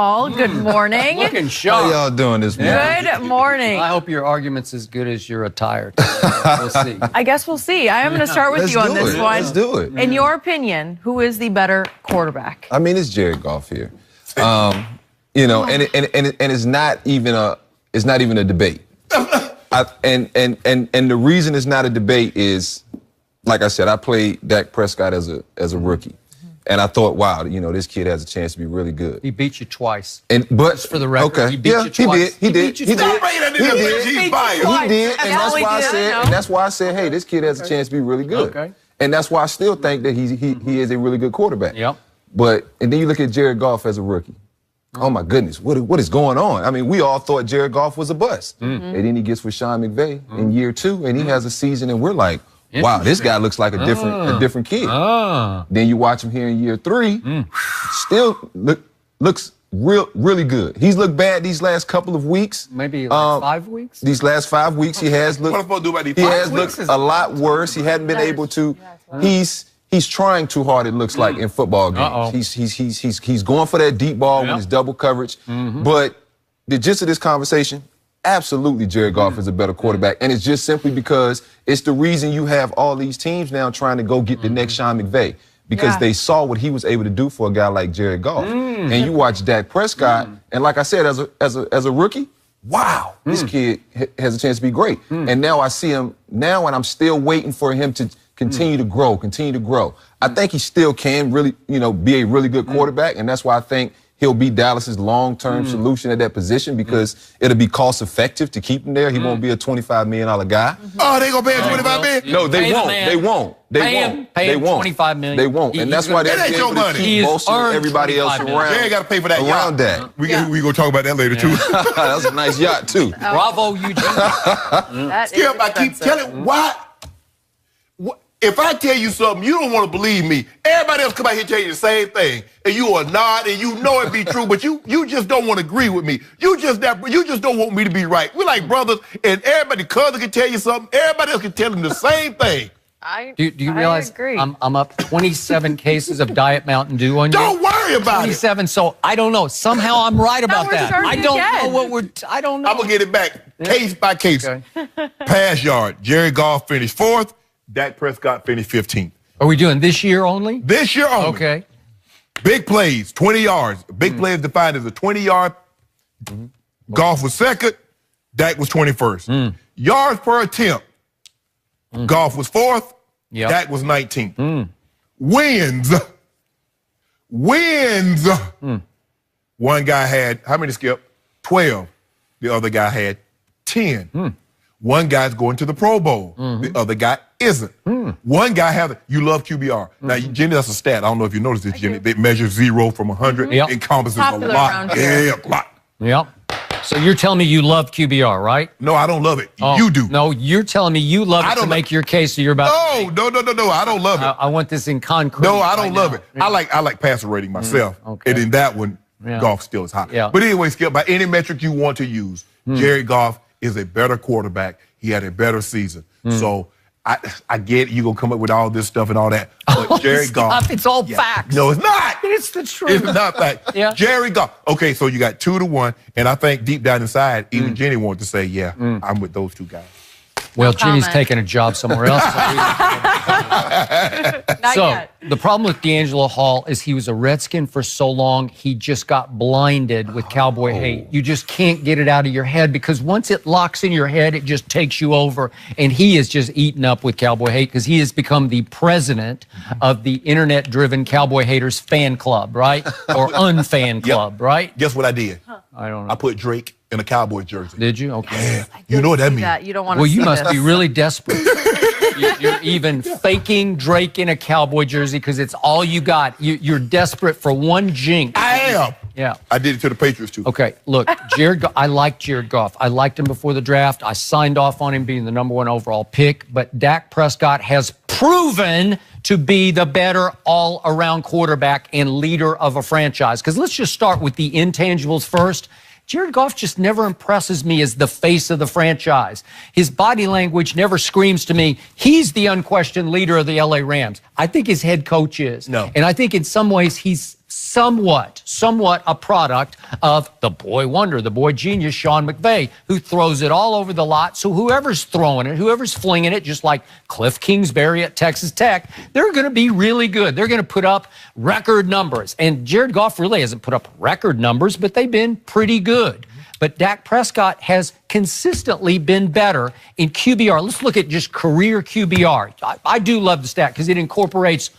All good morning. Looking sharp. How y'all doing this morning? Good morning. I hope your argument's as good as your attire. We'll see. I guess we'll see. I am going to start with you on this one. Let's do it. In your opinion, who is the better quarterback? I mean, it's Jared Goff here. You know, and it's not even a debate. And the reason it's not a debate is, like I said, I played Dak Prescott as a rookie. And I thought, wow, you know, this kid has a chance to be really good. He beat you twice. But just for the record, okay, he beat you twice. He did. He did. And that's why I said, hey, this kid has a chance to be really good. Okay. And that's why I still think that he is a really good quarterback. Yep. And then you look at Jared Goff as a rookie. Oh my goodness, what is going on? I mean, we all thought Jared Goff was a bust. And then he gets with Sean McVay in year 2, and he has a season, and we're like, wow, this guy looks like a different kid. Then you watch him here in year 3, still looks really good. He's looked bad these last couple of weeks. Maybe like 5 weeks? These last 5 weeks, he has looked. What am I supposed to do about these 5 weeks? He has looked a lot worse. He hadn't been able to. He's trying too hard, it looks like, in football games. He's going for that deep ball when it's double coverage. But the gist of this conversation, absolutely Jared Goff is a better quarterback. And it's just simply because it's the reason you have all these teams now trying to go get the next Sean McVay. Because they saw what he was able to do for a guy like Jared Goff. And you watch Dak Prescott, and like I said, as a rookie, wow, this kid has a chance to be great. And now I see him now, and I'm still waiting for him to continue to grow. I think he still can really, be a really good quarterback, and that's why I think he'll be Dallas's long-term solution at that position because it'll be cost-effective to keep him there. He won't be a $25 million guy. Oh, they gonna pay him $25 million? No, they won't. They won't. $25 million. They won't, and that's why they're able to keep most of everybody else around. Jerry got to pay for that yacht. That. We gonna talk about that later too. That's a nice yacht too. Bravo, Eugene. Skip, I keep telling why. If I tell you something, you don't want to believe me. Everybody else come out here tell you the same thing, and you are not, and you know it be true, but you just don't want to agree with me. You just don't want me to be right. We're like brothers, and everybody, cousin can tell you something. Everybody else can tell them the same thing. Do you realize I'm up 27 cases of Diet Mountain Dew on you? Don't worry about 27, so I don't know. Somehow I'm right about that. I don't know I don't know. I'm going to get it back case by case. Okay. Pass yard. Jerry Goff finished 4th. Dak Prescott finished 15th. Are we doing this year only? This year only. Okay. Big plays, 20 yards. Big play is defined as a 20-yard. Goff was 2nd. Dak was 21st. Yards per attempt. Goff was 4th. Dak was 19th. Wins. One guy had, how many, Skip? 12. The other guy had 10. One guy's going to the Pro Bowl. The other guy isn't. One guy has it. You love QBR. Now, Jenny, that's a stat. I don't know if you noticed this, Jenny. It measures 0 from 100. It encompasses a lot. Yeah, a lot. Yep. So you're telling me you love QBR, right? No, I don't love it. You do. No, you're telling me you love it to make your case that you're about to No, I don't love it. I want this in concrete. No, I don't love it. I like passer rating myself. Okay. And in that one, Goff still is high. But anyway, Skip, by any metric you want to use, Jared Goff is a better quarterback. He had a better season. So I get it. You're going to come up with all this stuff and all that. But Jared Goff. It's all facts. No, it's not. It's the truth. It's not fact. Jared Goff. Okay, so you got 2-1. And I think deep down inside, even Jenny wanted to say, I'm with those two guys. Well, Jenny's taking a job somewhere else. The problem with Deangelo Hall is he was a Redskin for so long, he just got blinded with Cowboy hate. You just can't get it out of your head because once it locks in your head, it just takes you over. And he is just eaten up with Cowboy hate because he has become the president of the internet-driven Cowboy haters fan club, right? Or unfan club, right? Guess what I did? I don't know. I put Drake in a Cowboys jersey. Did you? Okay. Yeah. You know what that means. You don't want to you must be really desperate. You're even faking Drake in a Cowboy jersey because it's all you got. You're desperate for one jinx. I am. Yeah. I did it to the Patriots, too. Okay, look, I liked Jared Goff. I liked him before the draft. I signed off on him being the #1 overall pick. But Dak Prescott has proven to be the better all-around quarterback and leader of a franchise. Because let's just start with the intangibles first. Jared Goff just never impresses me as the face of the franchise. His body language never screams to me, he's the unquestioned leader of the LA Rams. I think his head coach is. No. And I think in some ways he's somewhat a product of the boy wonder, the boy genius, Sean McVay, who throws it all over the lot. So whoever's throwing it, whoever's flinging it, just like Cliff Kingsbury at Texas Tech, they're going to be really good. They're going to put up record numbers. And Jared Goff really hasn't put up record numbers, but they've been pretty good. But Dak Prescott has consistently been better in QBR. Let's look at just career QBR. I do love the stat because it incorporates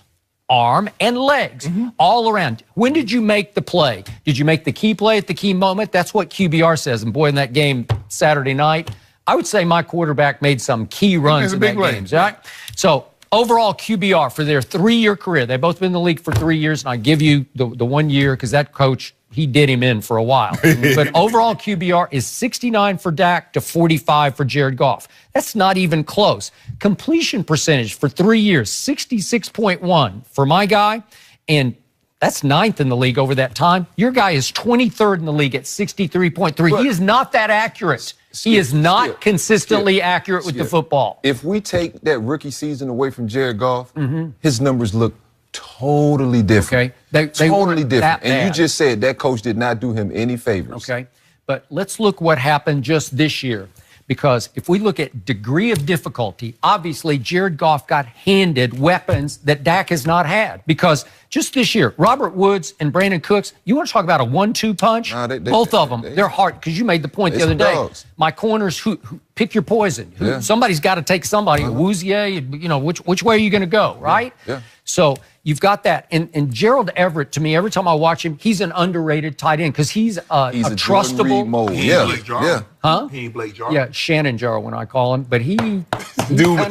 arm and legs all around. When did you make the play? Did you make the key play at the key moment? That's what QBR says. And boy, in that game Saturday night, I would say my quarterback made some key runs in that game. Right? So overall QBR for their 3-year career, they've both been in the league for 3 years, and I give you the 1 year because that coach, he did him in for a while. But overall QBR is 69 for Dak to 45 for Jared Goff. That's not even close. Completion percentage for 3 years, 66.1 for my guy, and that's 9th in the league over that time. Your guy is 23rd in the league at 63.3. He is not that accurate. He is not consistently accurate with the football. If we take that rookie season away from Jared Goff, his numbers look totally different. Okay. They totally different. And you just said that coach did not do him any favors. Okay. But let's look what happened just this year. Because if we look at degree of difficulty, obviously Jared Goff got handed weapons that Dak has not had. Because just this year, Robert Woods and Brandon Cooks, you want to talk about a 1-2 punch? Both of them, they're hard. Because you made the point the other day. Dogs. My corners, who pick your poison. Somebody's got to take somebody. Woozier, you know, which way are you going to go, right? Yeah. So you've got that. And Gerald Everett, to me, every time I watch him, he's an underrated tight end because he's a trustable. Yeah. Huh? He ain't Blake Jarwin. Yeah, Shannon Jarwin, I call him. But he kind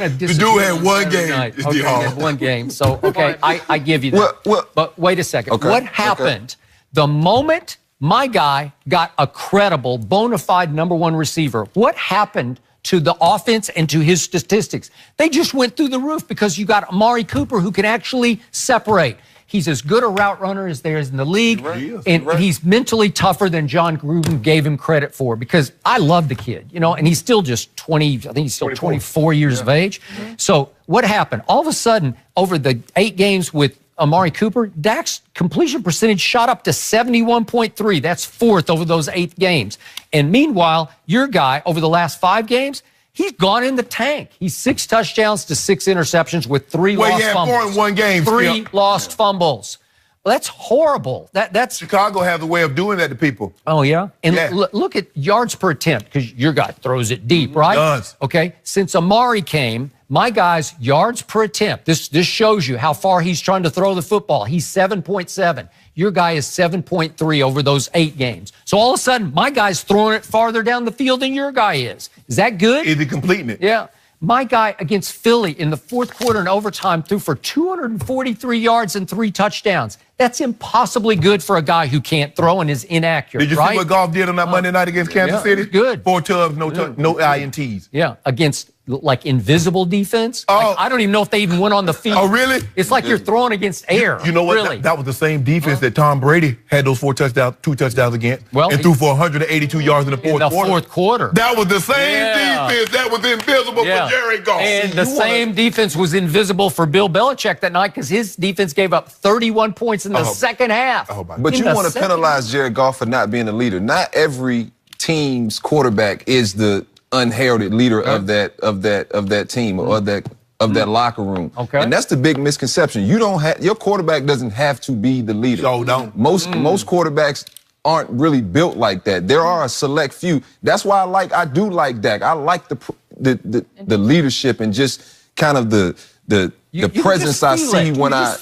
of the dude had one game. Okay, he had one game. So, okay, I give you that. But wait a second. Okay. What happened the moment my guy got a credible, bona fide #1 receiver? What happened to the offense and to his statistics? They just went through the roof because you got Amari Cooper who can actually separate. He's as good a route runner as there is in the league, and he's mentally tougher than John Gruden gave him credit for because I love the kid, you know, and he's still just 20, I think he's still 24 years of age. So what happened? All of a sudden, over the 8 games with Amari Cooper, Dak's completion percentage shot up to 71.3. That's 4th over those 8 games. And meanwhile, your guy, over the last 5 games, he's gone in the tank. He's 6 touchdowns to 6 interceptions with 3 lost fumbles. 4 in 1 game. 3 lost fumbles. Well, that's horrible. That's Chicago has a way of doing that to people. Oh, yeah? And look at yards per attempt because your guy throws it deep, right? He does. Okay. Since Amari came, my guy's yards per attempt, this shows you how far he's trying to throw the football. He's 7.7. Your guy is 7.3 over those 8 games. So all of a sudden, my guy's throwing it farther down the field than your guy is. Is that good? Is he completing it? Yeah. My guy against Philly in the 4th quarter and overtime threw for 243 yards and 3 touchdowns. That's impossibly good for a guy who can't throw and is inaccurate. Did you see what Goff did on that Monday night against Kansas City? Good. 4 tubs, no INTs. Yeah, against like invisible defense. Like, I don't even know if they even went on the field. Oh, really? It's like you're throwing against air. You know what? Really? That was the same defense that Tom Brady had those 2 touchdowns against, and threw for 182 yards in the fourth quarter. That was the same defense that was invisible for Jared Goff. And the same defense was invisible for Bill Belichick that night because his defense gave up 31 points in the second half. But you want to penalize Jared Goff for not being a leader. Not every team's quarterback is the unheralded leader of that team or of that locker room. Okay. And that's the big misconception. Your quarterback doesn't have to be the leader. So don't. Most quarterbacks aren't really built like that. There are a select few. That's why I do like Dak. I like the leadership and just kind of the presence I see when I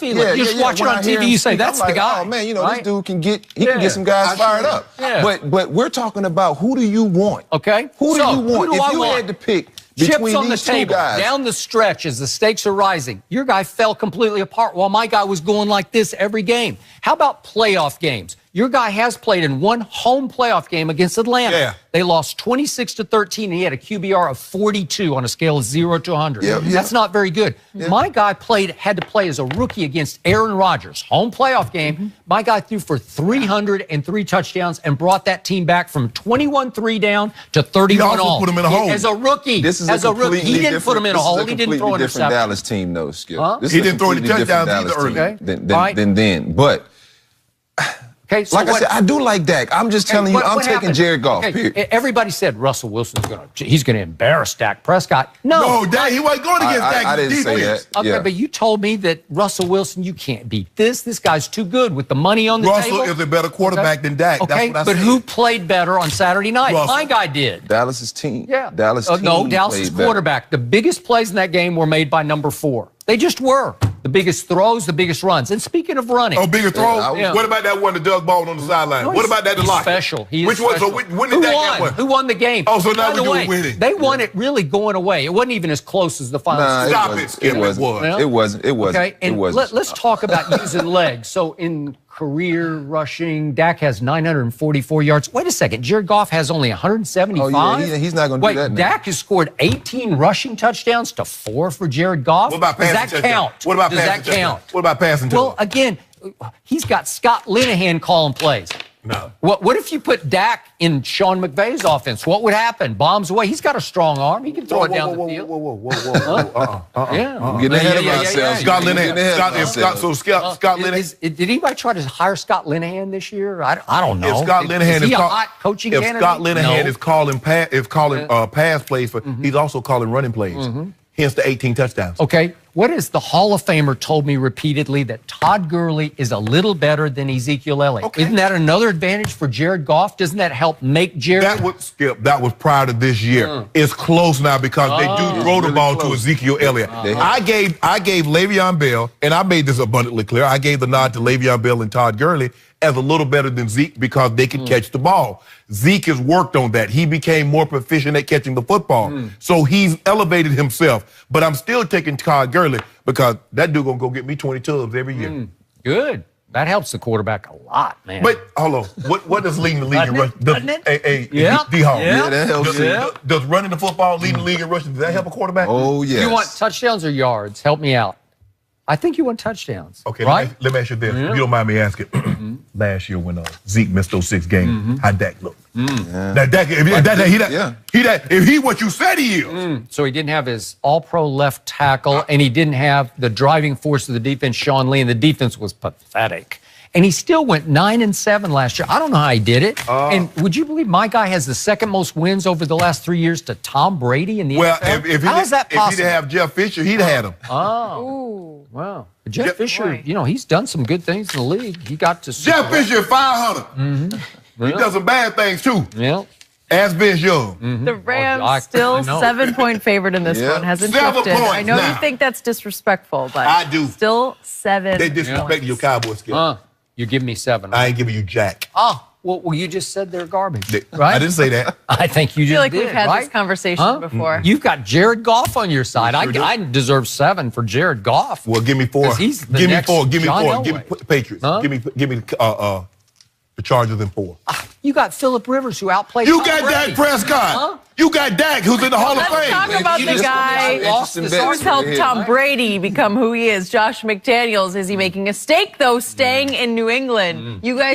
watch it on TV. You say that's the guy. Oh man, this dude can get some guys fired up. But we're talking about who do you want? Okay. Who do you want? If you had to pick between these 2 guys down the stretch as the stakes are rising, your guy fell completely apart while my guy was going like this every game. How about playoff games? Your guy has played in one home playoff game against Atlanta. Yeah. They lost 26-13, and he had a QBR of 42 on a scale of 0 to 100. That's not very good. My guy had to play as a rookie against Aaron Rodgers. Home playoff game. My guy threw for 303 touchdowns and brought that team back from 21-3 down to 31-all. He also put him in a hole. As a rookie. This is as a rookie. He didn't put him in a hole. He didn't throw an interception. Dallas team, though, Skip. He didn't throw any touchdowns either early. Than then. But, okay, so like I said, I do like Dak. I'm just telling you, I'm taking Jared Goff, period. Everybody said Russell Wilson's he's going to embarrass Dak Prescott. No, Dak, he wasn't going against Dak. I didn't say that. Okay, but you told me that Russell Wilson, you can't beat this. This guy's too good with the money on the table. Russell is a better quarterback than Dak. Okay, that's what I said. who played better on Saturday night? Russell. My guy did. Dallas's team. Yeah. Dallas's quarterback. The biggest plays in that game were made by number 4. They just were. The biggest throws, the biggest runs. And speaking of running. Oh, bigger throws? What about that one that Doug Baldwin on the sideline? No, what about that to lock? Special. Which one? So when did Dak get one? Who won the game? Oh, so now By the we're way, winning. They won it really going away. It wasn't even as close as the final. Stop it, Skip. It wasn't. Okay, and let's talk about using legs. So in career rushing, Dak has 944 yards. Wait a second. Jared Goff has only 175? Oh, yeah, he's not going to do that now. Dak has scored 18 rushing touchdowns to 4 for Jared Goff. What about passing? Does that count? What about Does passing? That count? What about passing? Well, again, he's got Scott Linehan calling plays. No. What if you put Dak in Sean McVay's offense? What would happen? Bombs away. He's got a strong arm. He can throw it down the field. I'm getting ahead of myself. Scott Linehan. Scott Linehan. Did anybody try to hire Scott Linehan this year? I don't know. If Scott Linehan is he a hot coaching candidate? If Scott Linehan is calling pass plays, he's also calling running plays. Hence the 18 touchdowns. Okay. What is the Hall of Famer told me repeatedly that Todd Gurley is a little better than Ezekiel Elliott. Okay. Isn't that another advantage for Jared Goff? Doesn't that help make Jared? That was prior to this year. It's close now because they do throw the ball to Ezekiel Elliott. I gave Le'Veon Bell, and I made this abundantly clear, I gave the nod to Le'Veon Bell and Todd Gurley as a little better than Zeke because they can catch the ball. Zeke has worked on that. He became more proficient at catching the football. So he's elevated himself. But I'm still taking Todd Gurley because that dude going to go get me 20 tubs every year. Good. That helps the quarterback a lot, man. But, hold on. What does leading the league in rushing? That helps. Does running the football, leading the league in rushing, does that help a quarterback? Oh, yes. You want touchdowns or yards? Help me out. I think you want touchdowns. Okay, right? let me ask you this. If you don't mind me asking, last year when Zeke missed those 6 games, how'd Dak look? Now, Dak, if he what you said he is. So he didn't have his all-pro left tackle, and he didn't have the driving force of the defense, Sean Lee, and the defense was pathetic. And he still went 9-7 last year. I don't know how he did it. And would you believe my guy has the second most wins over the last 3 years to Tom Brady in the NFL? How is that possible? If he didn't have Jeff Fisher, he'd have had him. Ooh. Wow. Jeff Fisher, he's done some good things in the league. He got to Jeff Fisher 500. He does some bad things too. Yeah. As Vince Young. The Rams still 7-point favorite in this one. Hasn't 7 shifted. points I know now. you think that's disrespectful, but I do. Still 7. They disrespect your Cowboys. You're giving me 7. I ain't giving you jack. Well, you just said they're garbage, right? I didn't say that. I think you just I feel like did, we've had right? this conversation before. You've got Jared Goff on your side. I deserve 7 for Jared Goff. Well, give me 4. He's the Give me next 4. Give me John 4. Elway. Give me the Patriots. Give me the Chargers in 4. You got Phillip Rivers who outplayed You Tom got Brady. Dak Prescott. You got Dak, who's in the Hall of Let's Fame. talk about the guy who's helped Tom Brady become who he is. Josh McDaniels. Is he making a mistake, though, staying in New England? You guys